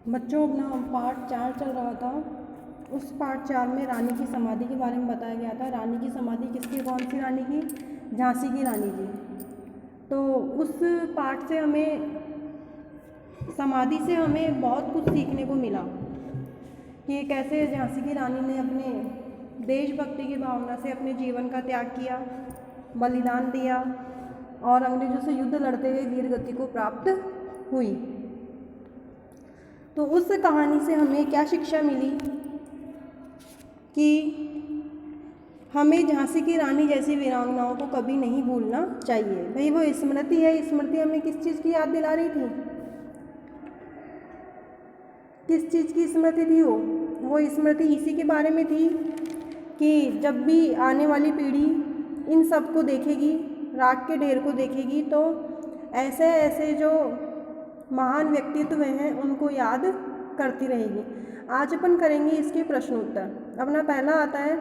बच्चों अपना पार्ट 4 चल रहा था। उस पार्ट 4 में रानी की समाधि के बारे में बताया गया था। रानी की समाधि किसकी, कौन सी रानी की? झांसी की रानी की। तो उस पार्ट से हमें, समाधि से हमें बहुत कुछ सीखने को मिला कि कैसे झांसी की रानी ने अपने देशभक्ति की भावना से अपने जीवन का त्याग किया, बलिदान दिया और अंग्रेजों से युद्ध लड़ते हुए वीर गति को प्राप्त हुई। तो उस कहानी से हमें क्या शिक्षा मिली कि हमें झांसी की रानी जैसी वीरांगनाओं को कभी नहीं भूलना चाहिए। भाई वो स्मृति है, स्मृति हमें किस चीज़ की याद दिला रही थी? किस चीज़ की स्मृति थी वो स्मृति इसी के बारे में थी कि जब भी आने वाली पीढ़ी इन सब को देखेगी, राख के ढेर को देखेगी, तो ऐसे ऐसे जो महान व्यक्तित्व हैं उनको याद करती रहेगी। आज अपन करेंगे इसके प्रश्न उत्तर। अपना पहला आता है,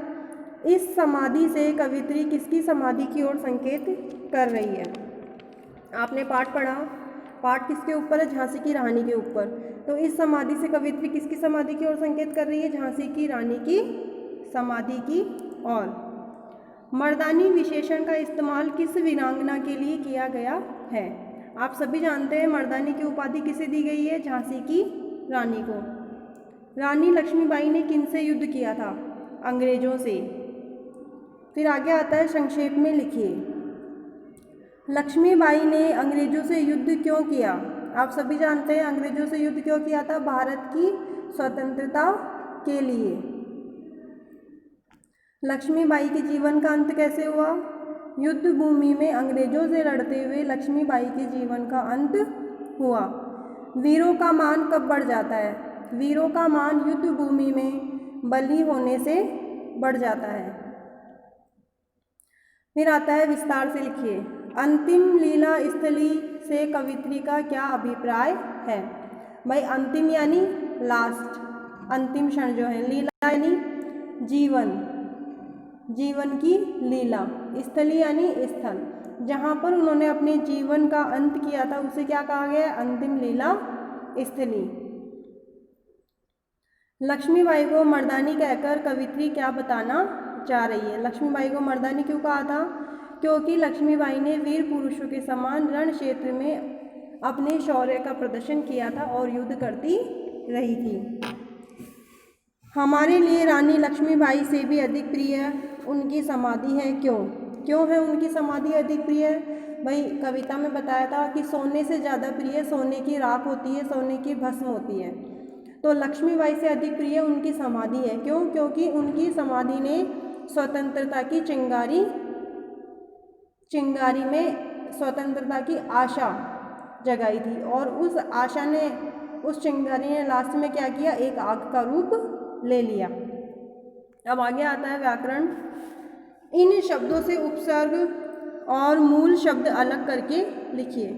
इस समाधि से कवित्री किसकी समाधि की ओर संकेत कर रही है? आपने पाठ पढ़ा, पाठ किसके ऊपर है? झांसी की रानी के ऊपर। तो इस समाधि से कवित्री किसकी समाधि की ओर संकेत कर रही है? झांसी की रानी की समाधि की ओर। मर्दानी विशेषण का इस्तेमाल किस वीरांगना के लिए किया गया है? आप सभी जानते हैं मर्दानी की उपाधि किसे दी गई है? झांसी की रानी को। रानी लक्ष्मीबाई ने किनसे युद्ध किया था? अंग्रेजों से। फिर आगे आता है, संक्षेप में लिखिए। लक्ष्मीबाई ने अंग्रेजों से युद्ध क्यों किया? आप सभी जानते हैं अंग्रेजों से युद्ध क्यों किया था? भारत की स्वतंत्रता के लिए। लक्ष्मीबाई के जीवन का अंत कैसे हुआ? युद्ध भूमि में अंग्रेजों से लड़ते हुए लक्ष्मीबाई के जीवन का अंत हुआ। वीरों का मान कब बढ़ जाता है? वीरों का मान युद्ध भूमि में बली होने से बढ़ जाता है। फिर आता है, विस्तार से लिखिए। अंतिम लीला स्थली से कवित्री का क्या अभिप्राय है? भाई अंतिम यानी लास्ट, अंतिम क्षण जो है, लीला यानी जीवन, जीवन की लीला, स्थली यानी स्थल, जहाँ पर उन्होंने अपने जीवन का अंत किया था उसे क्या कहा गया? अंतिम लीला स्थली। लक्ष्मीबाई को मर्दानी कहकर कवित्री क्या बताना चाह रही है? लक्ष्मीबाई को मर्दानी क्यों कहा था? क्योंकि लक्ष्मीबाई ने वीर पुरुषों के समान रण क्षेत्र में अपने शौर्य का प्रदर्शन किया था और युद्ध करती रही थी। हमारे लिए रानी लक्ष्मीबाई से भी अधिक प्रिय उनकी समाधि है। क्यों? क्यों है उनकी समाधि अधिक प्रिय? भाई कविता में बताया था कि सोने से ज़्यादा प्रिय सोने की राख होती है, सोने की भस्म होती है। तो लक्ष्मीबाई से अधिक प्रिय उनकी समाधि है। क्यों? क्योंकि उनकी समाधि ने स्वतंत्रता की चिंगारी में स्वतंत्रता की आशा जगाई थी और उस आशा ने, उस चिंगारी ने लास्ट में क्या किया? एक आग का रूप ले लिया। अब आगे आता है व्याकरण। इन शब्दों से उपसर्ग और मूल शब्द अलग करके लिखिए।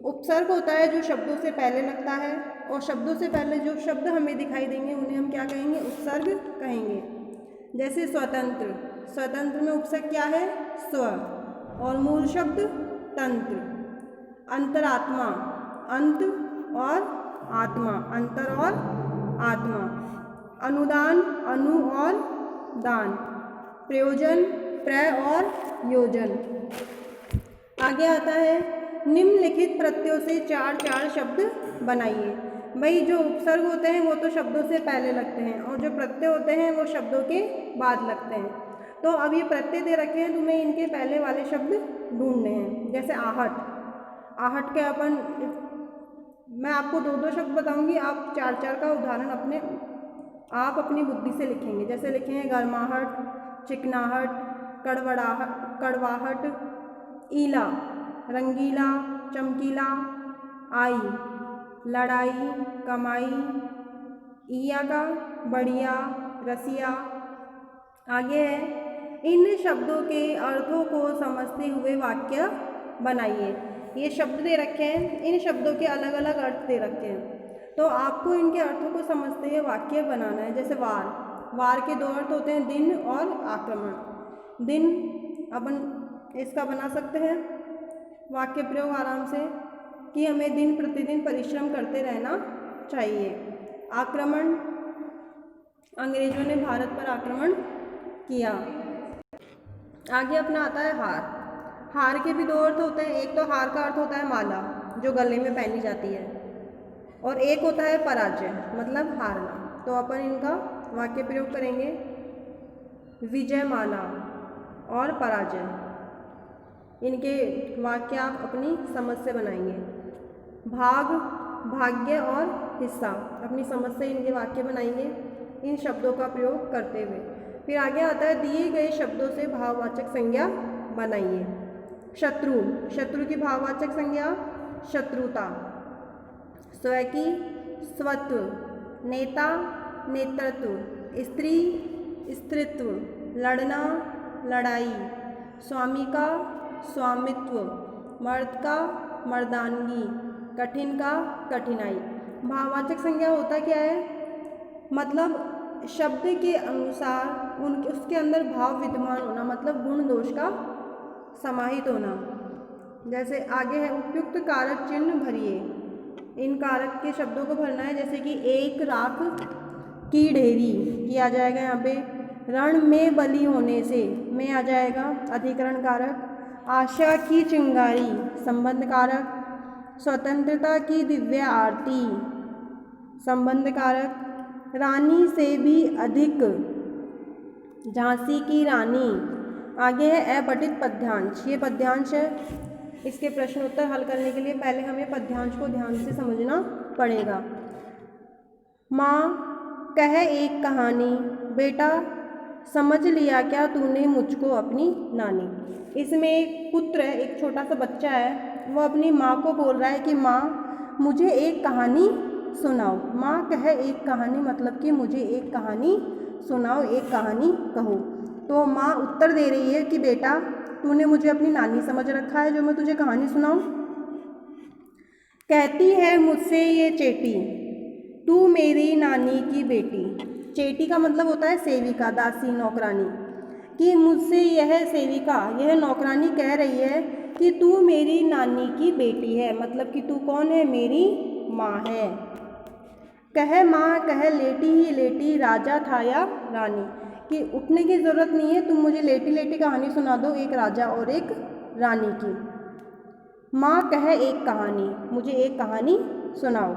उपसर्ग होता है जो शब्दों से पहले लगता है और शब्दों से पहले जो शब्द हमें दिखाई देंगे उन्हें हम क्या कहेंगे? उपसर्ग कहेंगे। जैसे स्वतंत्र, स्वतंत्र में उपसर्ग क्या है? स्व, और मूल शब्द तंत्र। अंतरात्मा, अंत और आत्मा, अंतर और आत्मा। अनुदान, अनु और दान। प्रयोजन, प्रय और योजन। आगे आता है, निम्नलिखित प्रत्ययों से 4 शब्द बनाइए। भाई जो उपसर्ग होते हैं वो तो शब्दों से पहले लगते हैं और जो प्रत्यय होते हैं वो शब्दों के बाद लगते हैं। तो अब ये प्रत्यय दे रखे हैं, तुम्हें इनके पहले वाले शब्द ढूंढने हैं। जैसे आहट, आहट के अपन, मैं आपको 2 शब्द बताऊंगी, आप 4 का उदाहरण आप अपनी बुद्धि से लिखेंगे। जैसे लिखेंगे गर्माहट, चिकनाहट, कड़वाहट, ईला, रंगीला, चमकीला, आई, लड़ाई, कमाई, ईया का, बढ़िया, रसिया। आगे है, इन शब्दों के अर्थों को समझते हुए वाक्य बनाइए। ये शब्द दे रखे हैं, इन शब्दों के अलग अलग अर्थ दे रखे हैं, तो आपको इनके अर्थों को समझते हुए वाक्य बनाना है। जैसे वार, वार के 2 अर्थ होते हैं, दिन और आक्रमण। दिन अपन इसका बना सकते हैं वाक्य प्रयोग आराम से कि हमें दिन प्रतिदिन परिश्रम करते रहना चाहिए। आक्रमण, अंग्रेजों ने भारत पर आक्रमण किया। आगे अपना आता है हार। हार के भी दो अर्थ होते हैं। एक तो हार का अर्थ होता है माला, जो गले में पहनी जाती है, और एक होता है पराजय, मतलब हारना। तो अपन इनका वाक्य प्रयोग करेंगे, विजय माला और पराजय। इनके वाक्य आप अपनी समझ से बनाएंगे। भाग, भाग्य और हिस्सा, अपनी समझ से इनके वाक्य बनाएंगे इन शब्दों का प्रयोग करते हुए। फिर आगे आता है दिए गए शब्दों से भाववाचक संज्ञा बनाइए। शत्रु, शत्रु की भाववाचक संज्ञा शत्रुता। स्वकी, स्वत्व। नेता, नेतृत्व। स्त्री, स्त्रीत्व। लड़ना, लड़ाई। स्वामी का स्वामित्व। मर्द का मर्दानगी। कठिन का कठिनाई। भाववाचक संज्ञा होता क्या है, मतलब शब्द के अनुसार उसके अंदर भाव विद्यमान होना, मतलब गुण दोष का समाहित होना। जैसे आगे है उपयुक्त कारक चिन्ह भरिए। इन कारक के शब्दों को भरना है, जैसे कि एक राख की ढेरी, किया जाएगा यहाँ पे। रण में बली होने से, में आ जाएगा अधिकरण कारक। आशा की चिंगारी, संबंध कारक। स्वतंत्रता की दिव्य आरती, संबंध कारक। रानी से भी अधिक, झांसी की रानी। आगे है अपठित पद्यांश। ये पद्यांश है। इसके प्रश्न उत्तर हल करने के लिए पहले हमें पद्यांश को ध्यान से समझना पड़ेगा। माँ कह एक कहानी, बेटा समझ लिया क्या तूने मुझको अपनी नानी। इसमें एक पुत्र है, एक छोटा सा बच्चा है, वो अपनी माँ को बोल रहा है कि माँ मुझे एक कहानी सुनाओ। माँ कह एक कहानी, मतलब कि मुझे एक कहानी सुनाओ, एक कहानी कहो। तो माँ उत्तर दे रही है कि बेटा तूने मुझे अपनी नानी समझ रखा है जो मैं तुझे कहानी सुनाऊं। कहती है मुझसे ये चेटी, तू मेरी नानी की बेटी। चेटी का मतलब होता है सेविका, दासी, नौकरानी। कि मुझसे यह सेविका, यह नौकरानी कह रही है कि तू मेरी नानी की बेटी है, मतलब कि तू कौन है, मेरी माँ है। कह माँ कह लेटी ही लेटी, राजा था या रानी। कि उठने की ज़रूरत नहीं है, तुम मुझे लेटी लेटी कहानी सुना दो, एक राजा और एक रानी की। माँ कह एक कहानी, मुझे एक कहानी सुनाओ।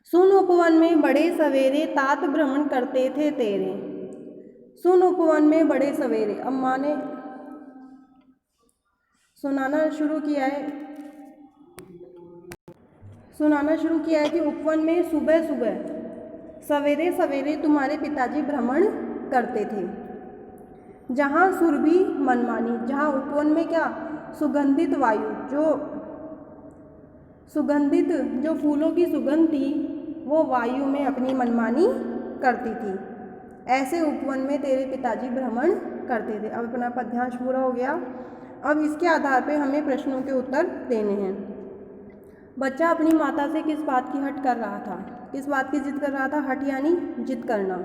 सुन उपवन में बड़े सवेरे, तात भ्रमण करते थे तेरे। सुन उपवन में बड़े सवेरे, अब माँ ने सुनाना शुरू किया है कि उपवन में सुबह सुबह, सवेरे सवेरे तुम्हारे पिताजी भ्रमण करते थे। जहाँ सुरभि मनमानी, जहाँ उपवन में क्या, सुगंधित वायु, जो फूलों की सुगंध थी वो वायु में अपनी मनमानी करती थी, ऐसे उपवन में तेरे पिताजी भ्रमण करते थे। अब अपना पद्यांश पूरा हो गया। अब इसके आधार पे हमें प्रश्नों के उत्तर देने हैं। बच्चा अपनी माता से किस बात की हट कर रहा था, किस बात की जिद कर रहा था, हट यानी जिद करना।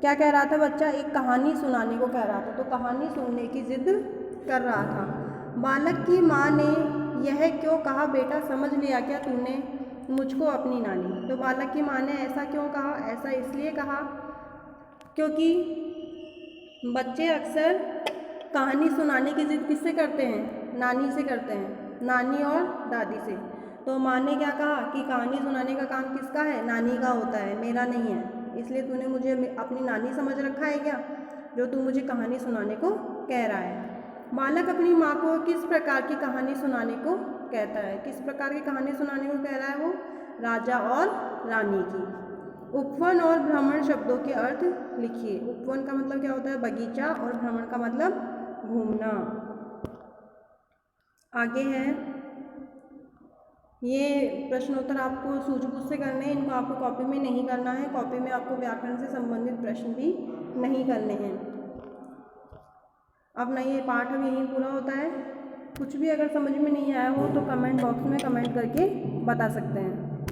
क्या कह रहा था बच्चा, एक कहानी सुनाने को कह रहा था, तो कहानी सुनने की जिद कर रहा था। बालक की माँ ने यह क्यों कहा, बेटा समझ लिया क्या तूने मुझको अपनी नानी। तो बालक की माँ ने ऐसा क्यों कहा, ऐसा इसलिए कहा क्योंकि बच्चे अक्सर कहानी सुनाने की जिद किससे करते हैं, नानी से करते हैं, नानी और दादी से। तो माँ ने क्या कहा कि कहानी सुनाने का काम किसका है, नानी का होता है, मेरा नहीं है, इसलिए तूने मुझे अपनी नानी समझ रखा है क्या, जो तू मुझे कहानी सुनाने को कह रहा है। बालक अपनी माँ को किस प्रकार की कहानी सुनाने को कहता है, किस प्रकार की कहानी सुनाने को कह रहा है वो, राजा और रानी की। उपवन और भ्रमण शब्दों के अर्थ लिखिए। उपवन का मतलब क्या होता है, बगीचा, और भ्रमण का मतलब घूमना। आगे है, ये प्रश्नोत्तर आपको सूझबूझ से करने हैं, इनको आपको कॉपी में नहीं करना है। कॉपी में आपको व्याकरण से संबंधित प्रश्न भी नहीं करने हैं। अपना ये पाठ अब यहीं पूरा होता है। कुछ भी अगर समझ में नहीं आया हो तो कमेंट बॉक्स में कमेंट करके बता सकते हैं।